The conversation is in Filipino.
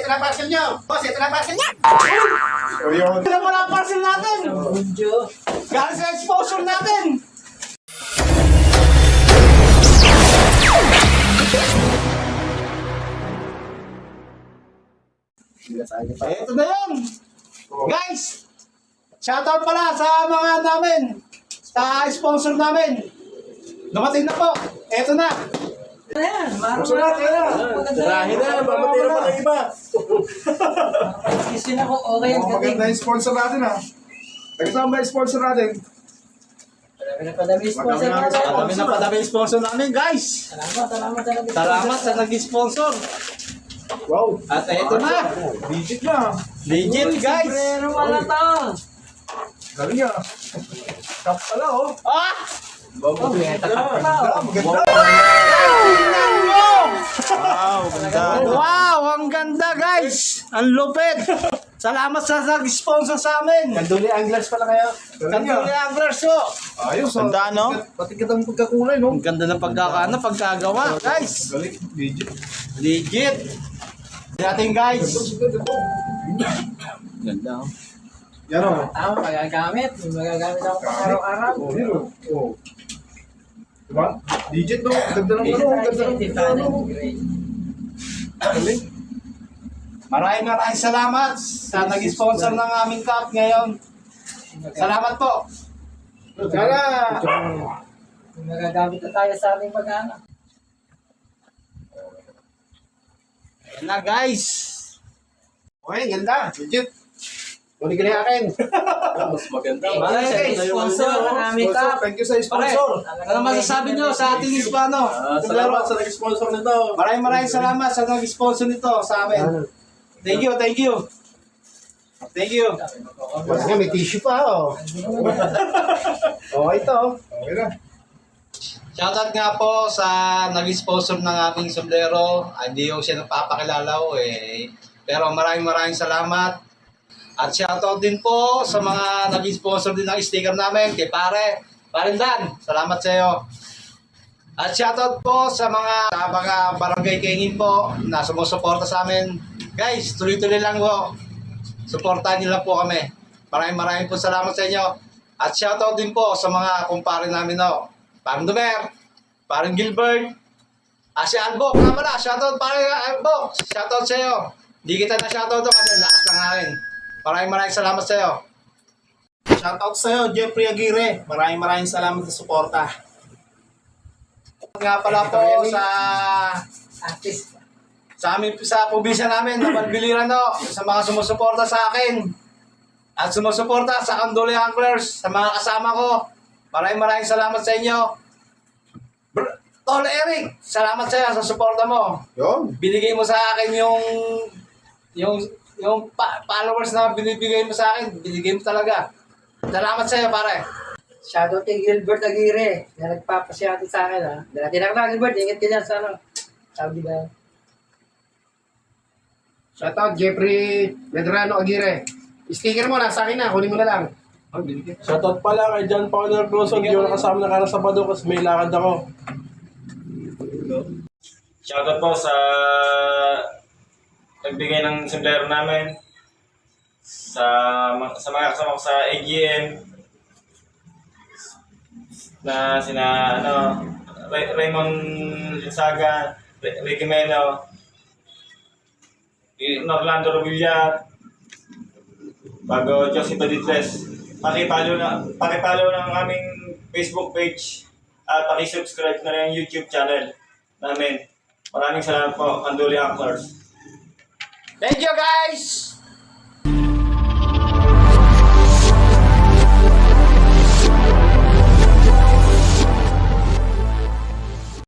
ito na parcel nyo. Boss, ito na parcel nyo. Ito na pala ang parcel natin. Galing sa sponsor natin. Ito na yun. Guys, shoutout pala sa mga namin, sa sponsor namin. Dumating na po. Ito na. Ayan, Dahil na, mamatay na pala iba. Kasi na ko, okay ang gating. Maganda yung sponsor natin ha. Nagkasama yung sponsor natin. Padami sponsor natin. Padami na padami yung sponsor namin, guys. Salamat talaga. Salamat sa nag-sponsor. Wow. At ito na. Digit na. Legit, guys. Pero wala to. Galing niya. Top pala oh. Ah! Maganda. Tingnan mo! Wow, ganda. Wow, ang ganda, guys. Ang lupit. Salamat sa nag-sponsor sa amin. Kanduli Anglers pala kayo. Galing niya. Kanduli Anglers, oh. Ayos oh. Ganda, no? Pati kitang pagkakulay no. Ang ganda ng pagkagawa, guys. Galing. Digit. Legit. Natin, guys. Ganda. Yan o. Tama, magagamit. Magagamit ako pang araw-araw. Oh, yun o. Oh. Diba? Digit no. Ganda ng ano. Ganda ng ano. Galing. Maraming salamat sa nag-sponsor ng aming cup ngayon. Salamat po. Sana. Magagamit na tayo sa ating pag-anak. Ayan na, guys. Okay, ganda. Digit. Tuloy ka na akin. Mas maganda. Thank you sa sponsor ng aming Sponsor, cup. thank you sa sponsor. Ano masasabi nyo sa ating Hispano? Salamat sa nag-sponsor nito. Maraming salamat sa nag-sponsor nito sa amin. Thank you, thank you. Thank you. Mas nga, may tissue pa oh. Oh, ito. Okay na. Shoutout nga po sa nag-sponsor ng aming sombrero. Hindi yung siya nagpapakilala ko eh. Pero maraming salamat. At shoutout din po sa mga nag-sponsor din ng sticker namin kay Parindan. Salamat sa iyo. At shoutout po sa mga barangay Kengin po na sumusuporta sa amin. Guys, tuloy-tuloy lang po. Suportahan niyo lang po kami. Maraming po salamat sa inyo. At shoutout din po sa mga kumpare namin no. Parang Dumer, parang Gilbert, si Albok, nga pala, shoutout parang Albok, shoutout sa iyo. Hindi kita na shoutout to kasi lakas lang akin. Maraming salamat sa iyo. Shoutout sa'yo, Jeffrey Aguirre. Maraming salamat sa suporta. Nga pala po sa Artist. sa probinsya namin, na Balbiliran no, sa mga sumusuporta sa akin. At sumusuporta sa Kanduli Anglers, sa mga kasama ko. Maraming salamat sa inyo. Tol Eric, salamat sa iyo sa suporta mo. Yun. Binigay mo sa akin yung followers na binibigay mo sa akin, binigay mo talaga. Salamat sa iyo, pare. Shoutout kay Gilbert Aguirre na nagpapasyati sa akin ha. Dati na ka Gilbert, ingat ka dyan sa ano. Sabi ba? Shoutout Jeffrey Medrano Aguirre. Sticker mo na sa akin na, kunin mo na lang. Shoutout pala kay John Paulo Grosso, hindi ko nakasama na kara Sabado kasi may lakad ako. Shoutout po sa nagbigay ng sombrero namin, sa mga kasama ko sa AGM, na sina Raymond Linsaga, Ricky Meno, Orlando Rovilla, bago Josie Baditres. Pakipalo ng aming Facebook page at pakisubscribe na rin yung YouTube channel namin. Maraming salamat po, Kanduli Anglers. Thank you, guys!